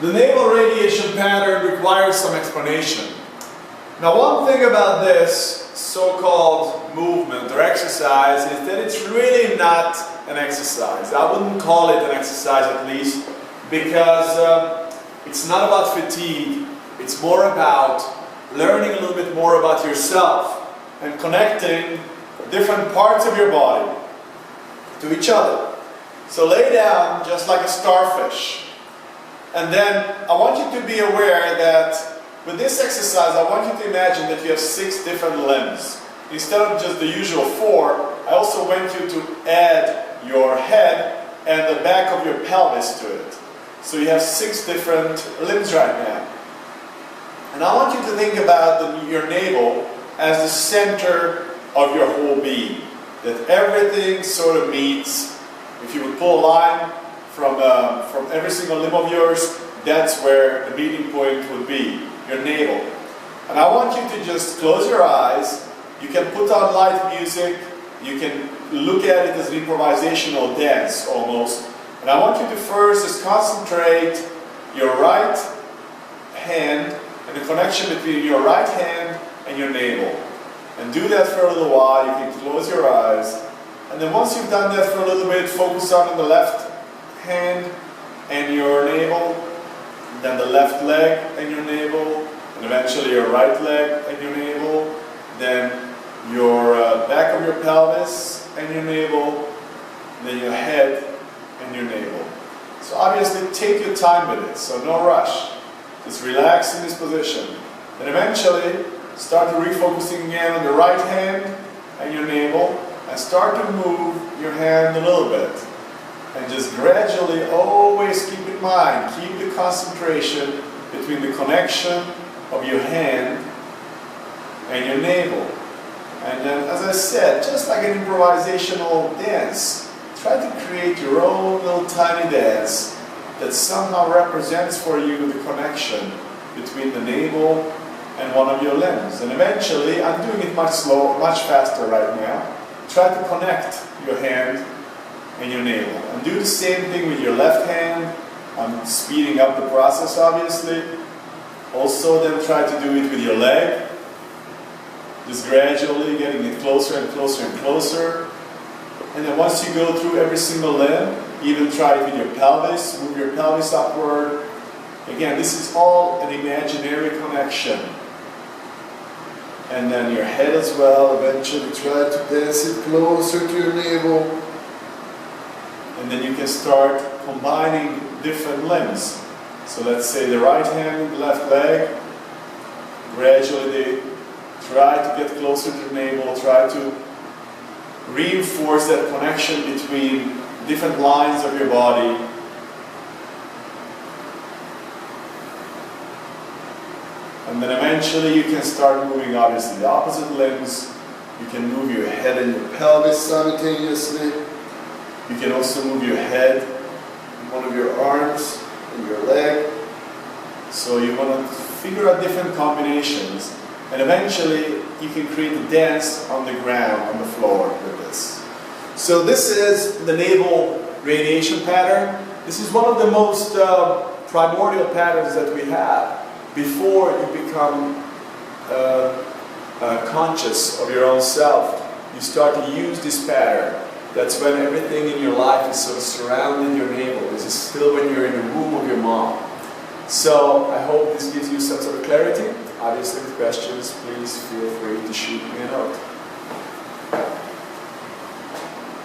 The naval radiation pattern requires some explanation. Now, one thing about this so-called movement or exercise is that it's really not an exercise. I wouldn't call it an exercise, at least, because it's not about fatigue. It's more about learning a little bit more about yourself and connecting different parts of your body to each other. So lay down just like a starfish. And then I want you to be aware that with this exercise, I want you to imagine that you have 6 different limbs. Instead of just the usual 4, I also want you to add your head and the back of your pelvis to it. So you have 6 different limbs right now. And I want you to think about your navel as the center of your whole being. That everything sort of meets. If you would pull a line from every single limb of yours, that's where the meeting point would be, your navel. And I want you to just close your eyes. You can put on light music. You can look at it as an improvisational dance almost. And I want you to first just concentrate your right hand and the connection between your right hand and your navel. And do that for a little while. You can close your eyes. And then once you've done that for a little bit, focus on the left hand and your navel, then the left leg and your navel, and eventually your right leg and your navel, then your back of your pelvis and your navel, and then your head and your navel. So obviously take your time with it, so no rush. Just relax in this position. And eventually start refocusing again on the right hand and your navel, and start to move your hand a little bit. And just gradually, always keep in mind, keep the concentration between the connection of your hand and your navel. And then, as I said, just like an improvisational dance, try to create your own little tiny dance that somehow represents for you the connection between the navel and one of your limbs. And eventually, I'm doing it much slower, much faster right now. Try to connect your hand and your navel. And do the same thing with your left hand. I'm speeding up the process, obviously. Also, then try to do it with your leg. Just gradually getting it closer and closer and closer. And then once you go through every single limb, even try it with your pelvis. Move your pelvis upward. Again, this is all an imaginary connection. And then your head as well. Eventually try to dance it closer to your navel. And then you can start combining different limbs. So let's say the right hand and the left leg. Gradually they try to get closer to the navel. Try to reinforce that connection between different lines of your body. And then eventually you can start moving, obviously, the opposite limbs. You can move your head and your pelvis simultaneously. You can also move your head, one of your arms, and your leg. So you want to figure out different combinations. And eventually you can create a dance on the ground, on the floor with this. So this is the naval radiation pattern. This is one of the most primordial patterns that we have. Before you become conscious of your own self, you start to use this pattern. That's when everything in your life is sort of surrounding your navel. This is still when you're in the womb of your mom. So I hope this gives you some sort of clarity. Obviously with questions, please feel free to shoot me a note.